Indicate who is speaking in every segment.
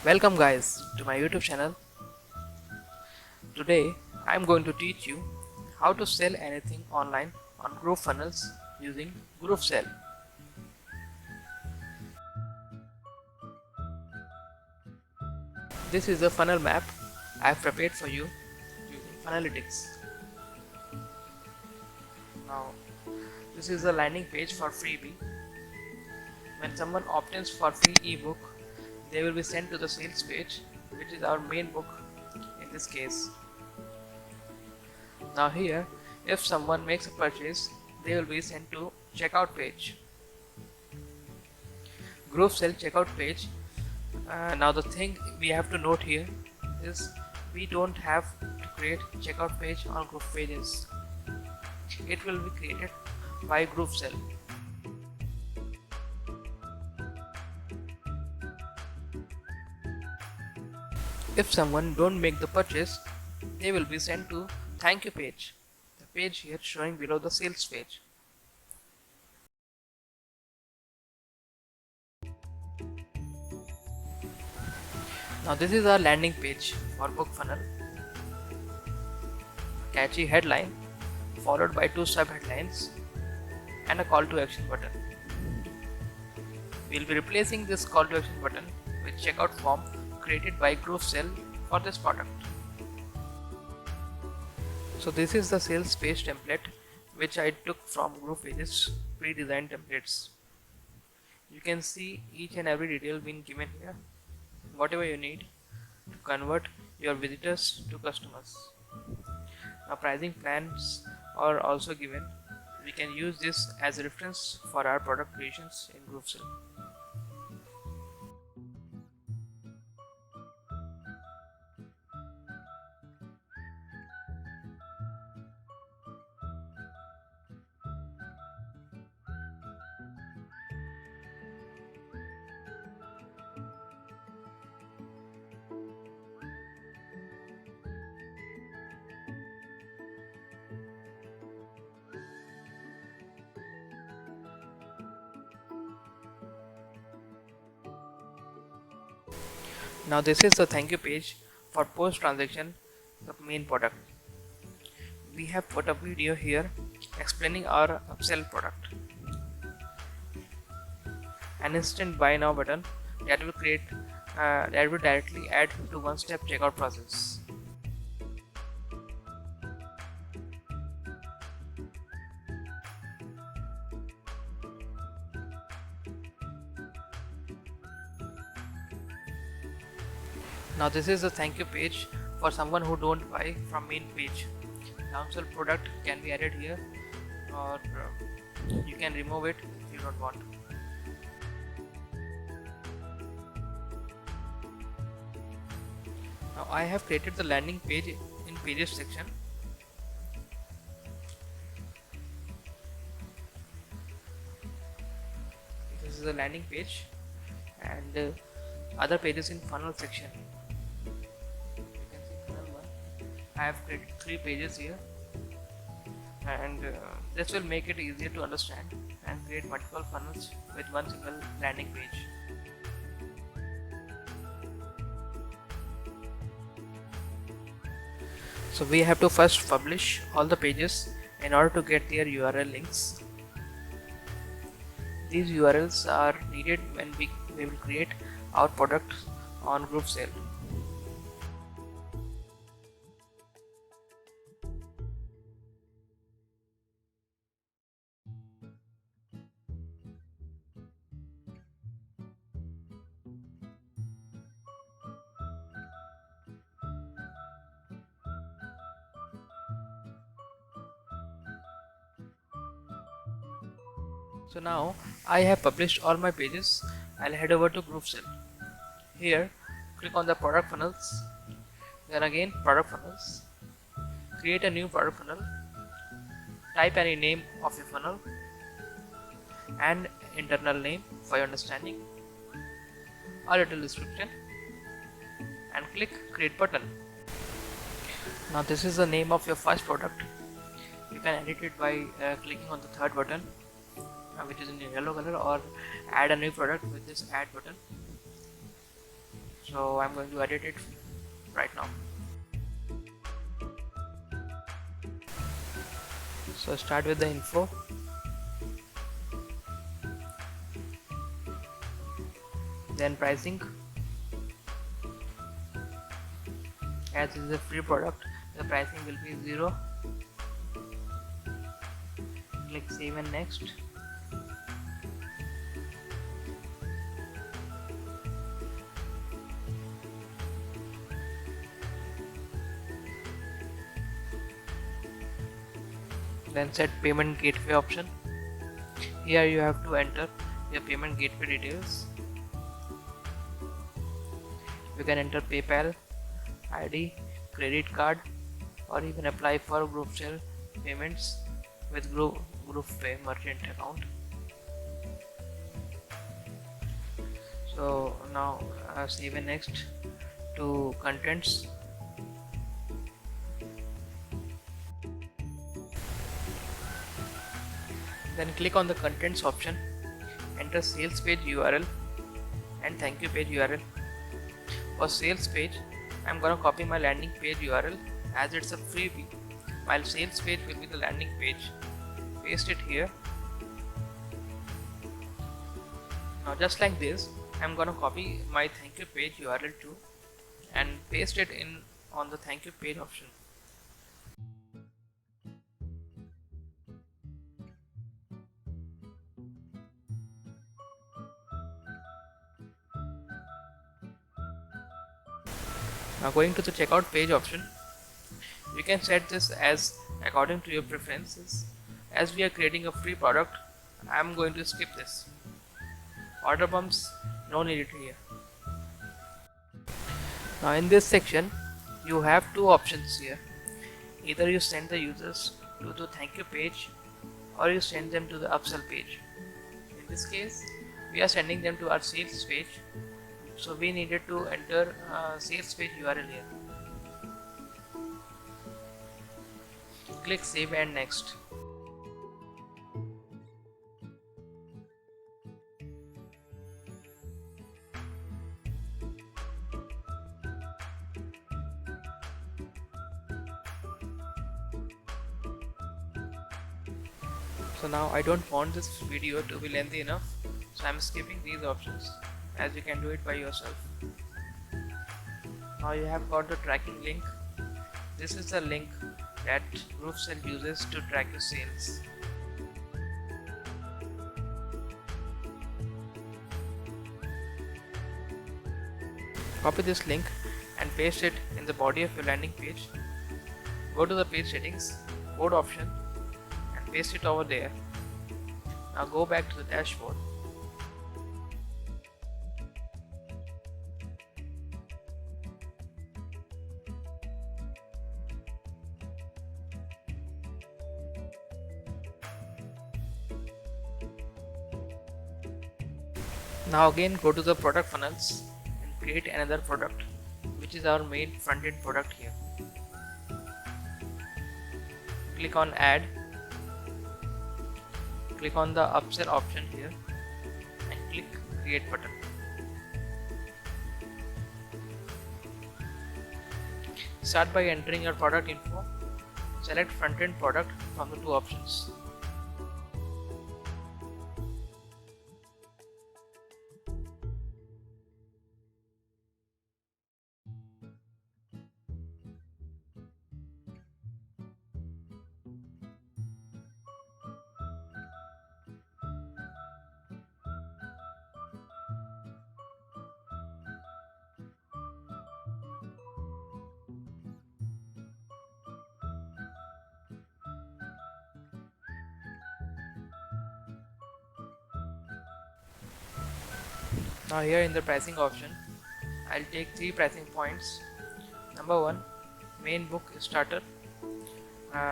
Speaker 1: Welcome guys to my YouTube channel. Today I am going to teach you how to sell anything online on GrooveFunnels using GrooveSell. This is a funnel map I have prepared for you using Funnelytics. Now this is the landing page for freebie. When someone opts for free ebook, they will be sent to the sales page, which is our main book in this case. Now here, if someone makes a purchase, they will be sent to checkout page. GrooveSell checkout page. Now the thing we have to note here is we don't have to create checkout page on Groove pages. It will be created by GrooveSell. If someone don't make the purchase, they will be sent to thank you page, the page here showing below the sales page. Now this is our landing page for BookFunnel. Catchy headline followed by two sub headlines and a call to action button. We will be replacing this call to action button with checkout form created by GrooveSell for this product. So this is the sales page template which I took from GroovePages pre-designed templates. You can see each and every detail being given here, whatever you need to convert your visitors to customers. Now pricing plans are also given. We can use this as a reference for our product creations in GrooveSell. Now this is the thank you page for post transaction, the main product. We have put a video here explaining our upsell product. An instant buy now button that will directly add to one-step checkout process. Now this is the thank you page for someone who don't buy from main page. Downsell product can be added here, or you can remove it if you don't want. Now I have created the landing page in pages section. This is the landing page and other pages in funnel section. I have created 3 pages here, and this will make it easier to understand and create multiple funnels with one single landing page. So we have to first publish all the pages in order to get their URL links. These URLs are needed when we will create our product on GrooveSell. So now I have published all my pages. I'll head over to GrooveSell. Here, click on the product funnels, then again product funnels. Create a new product funnel. Type any name of your funnel and internal name for your understanding, a little description, and click create button. Now this is the name of your first product. You can edit it by clicking on the third button, which is in yellow color, or add a new product with this add button. So So I'm going to edit it right now. So start with the info, then pricing. As this is a free product, the pricing will be 0. Click save and next. Then set payment gateway option. Here you have to enter your payment gateway details. You can enter PayPal, ID, credit card, or even apply for group share payments with group pay merchant account. So now save and next to contents. Then click on the contents option, enter sales page URL and thank you page URL. For sales page, I'm gonna copy my landing page URL as it's a freebie, while sales page will be the landing page. Paste it here. Now just like this, I'm gonna copy my thank you page URL too and paste it in on the thank you page option. Now going to the checkout page option, you can set this as according to your preferences. As we are creating a free product, I am going to skip this. Order bumps, no need here. Now in this section, you have two options here. Either you send the users to the thank you page or you send them to the upsell page. In this case, we are sending them to our sales page. So we needed to enter sales page URL here. Click save and next. So now I don't want this video to be lengthy enough, so I'm skipping these options, as you can do it by yourself. Now you have got the tracking link. This is the link that GroupSell uses to track your sales. Copy this link and paste it in the body of your landing page. Go to the page settings, code option, and paste it over there. Now go back to the dashboard. Now again go to the product funnels and create another product, which is our main front-end product here. Click on add, click on the upsell option here and click create button. Start by entering your product info. Select front-end product from the two options. Now here in the pricing option, I'll take 3 pricing points. Number 1, main book starter,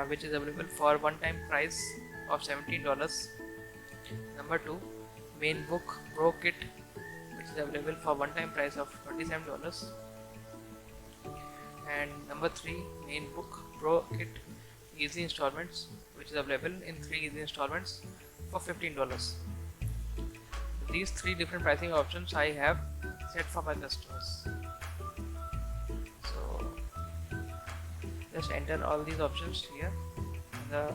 Speaker 1: which is available for one-time price of $17. Number 2, main book pro kit, which is available for one-time price of $27. And number 3, main book pro kit easy installments, which is available in 3 easy installments for $15. These 3 different pricing options I have set for my customers. So just enter all these options here in the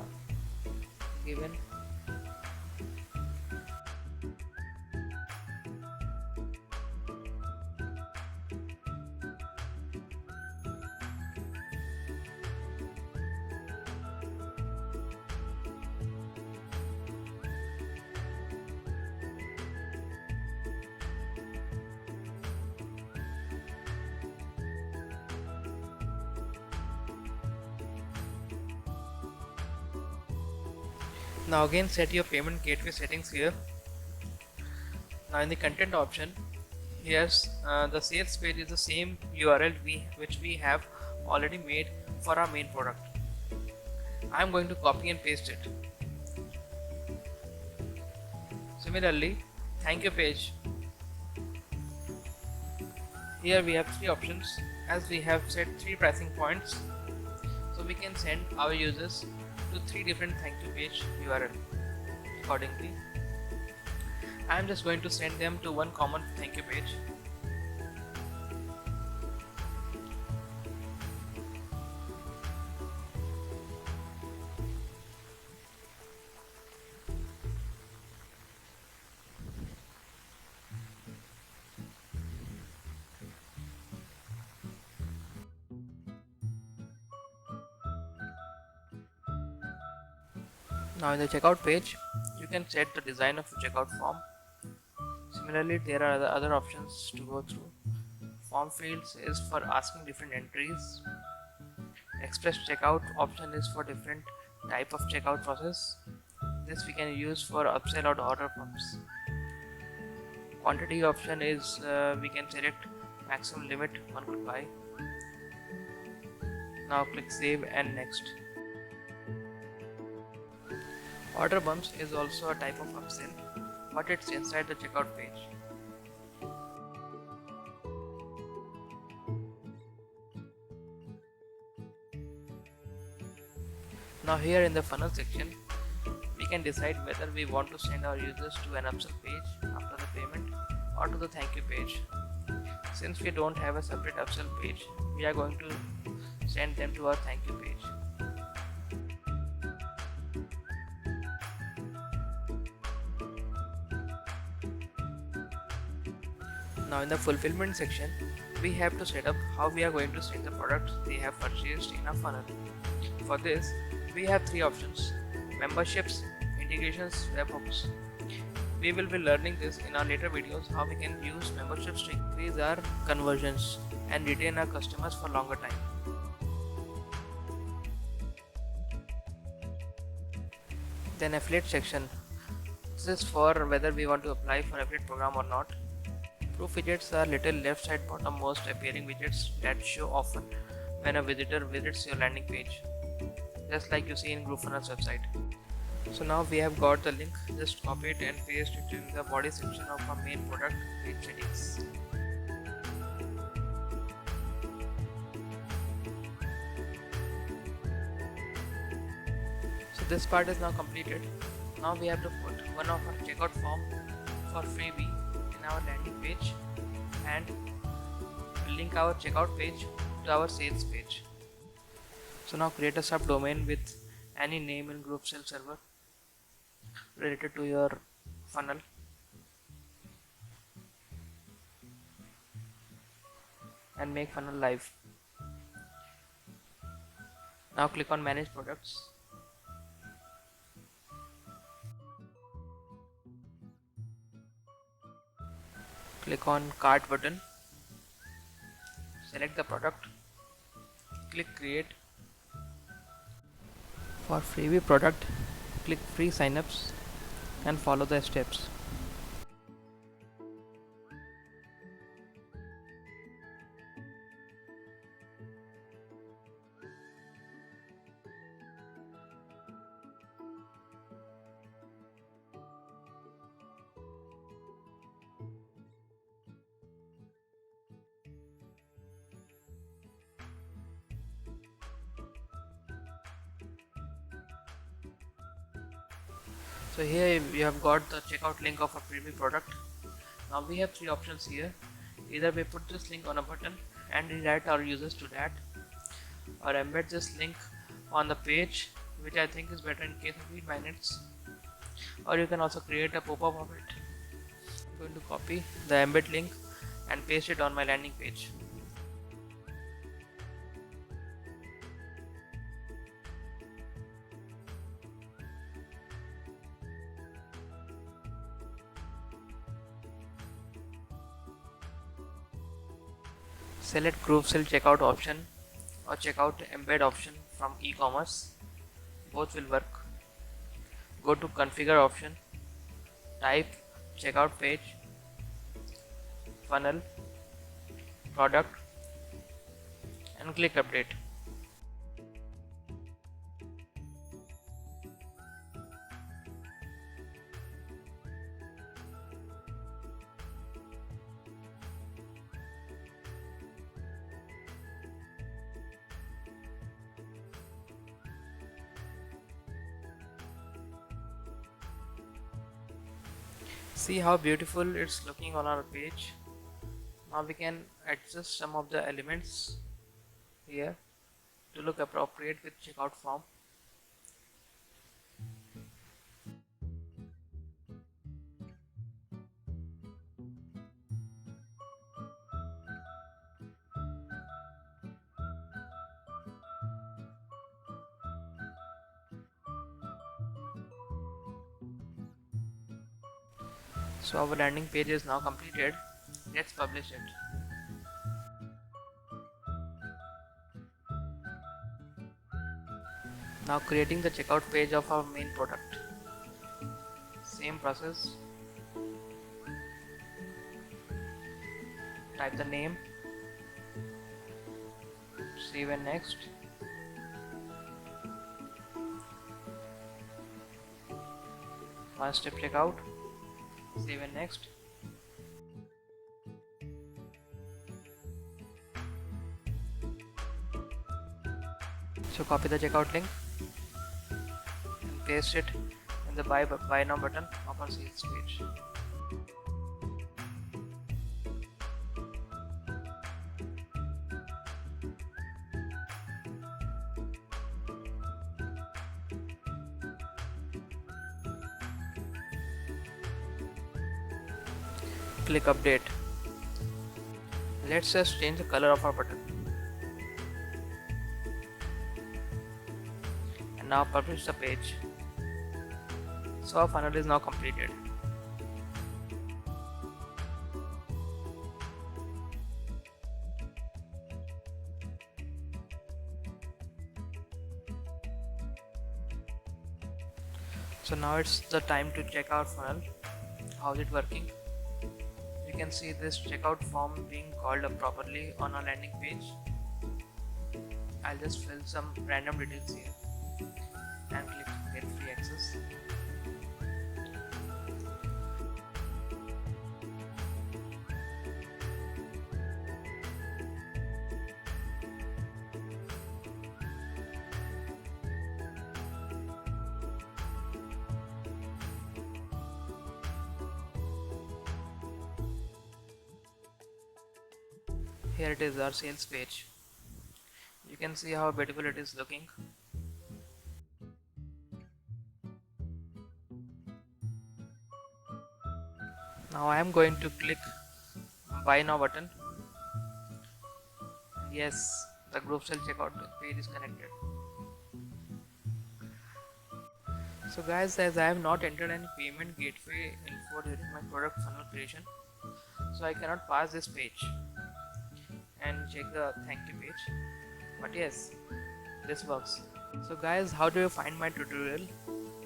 Speaker 1: given. Now again set your payment gateway settings here. Now in the content option, here's the sales page is the same URL which we have already made for our main product. I'm going to copy and paste it. Similarly, thank you page. Here we have three options as we have set three pricing points, so we can send our users to three different thank you page URL accordingly. I am just going to send them to one common thank you page. Now in the checkout page, you can set the design of the checkout form. Similarly, there are other options to go through. Form fields is for asking different entries. Express checkout option is for different type of checkout process. This we can use for upsell or order forms. Quantity option is we can select maximum limit one could buy. Now click save and next. Order bumps is also a type of upsell, but it's inside the checkout page. Now here in the funnel section, we can decide whether we want to send our users to an upsell page after the payment or to the thank you page. Since we don't have a separate upsell page, we are going to send them to our thank you page. Now in the fulfillment section, we have to set up how we are going to send the products they have purchased in our funnel. For this, we have three options: memberships, integrations, webhooks. We will be learning this in our later videos how we can use memberships to increase our conversions and retain our customers for longer time. Then affiliate section. This is for whether we want to apply for affiliate program or not. Proof widgets are little left side bottom most appearing widgets that show often when a visitor visits your landing page, just like you see in GrooveFunnels website. So now we have got the link, just copy it and paste it in the body section of our main product page settings. So this part is now completed. Now we have to put one of our checkout form for freebie in our landing page and link our checkout page to our sales page. So now create a subdomain with any name in GrooveSell server related to your funnel. And make funnel live. Now click on manage products. Click on cart button, select the product, click create. For freebie product, click free signups and follow the steps. So here you have got the checkout link of a freebie product. Now we have three options here. Either we put this link on a button and redirect our users to that, or embed this link on the page, which I think is better in case of read minutes, or you can also create a pop-up of it. I'm going to copy the embed link and paste it on my landing page. Select GrooveSell checkout option or checkout embed option from e-commerce. Both will work. Go to configure option, type checkout page, funnel, product, and click update. See how beautiful it's looking on our page. Now we can adjust some of the elements here to look appropriate with checkout form. So our landing page is now completed. Let's publish it. Now creating the checkout page of our main product. Same process. Type the name, save and next. One step checkout, save and next. So copy the checkout link and paste it in the buy now button of our sales page. Click update. Let's just change the color of our button. And now publish the page. So our funnel is now completed. So now it's the time to check our funnel. How's it working? You can see this checkout form being called up properly on our landing page. I'll just fill some random details here and click get free access. Here it is, our sales page. You can see how beautiful it is looking. Now I am going to click buy now button. Yes, the GrooveSell checkout page is connected. So guys, as I have not entered any payment gateway info during my product funnel creation, so I cannot pass this page and check the thank you page. But yes, this works. So guys, how do you find my tutorial?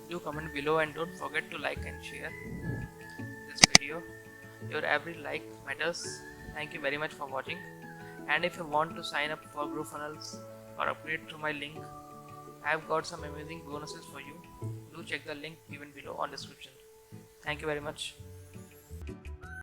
Speaker 1: Do comment below and don't forget to like and share this video. Your every like matters. Thank you very much for watching. And if you want to sign up for GrooveFunnels or upgrade through my link, I have got some amazing bonuses for you. Do check the link given below on description. Thank you very much.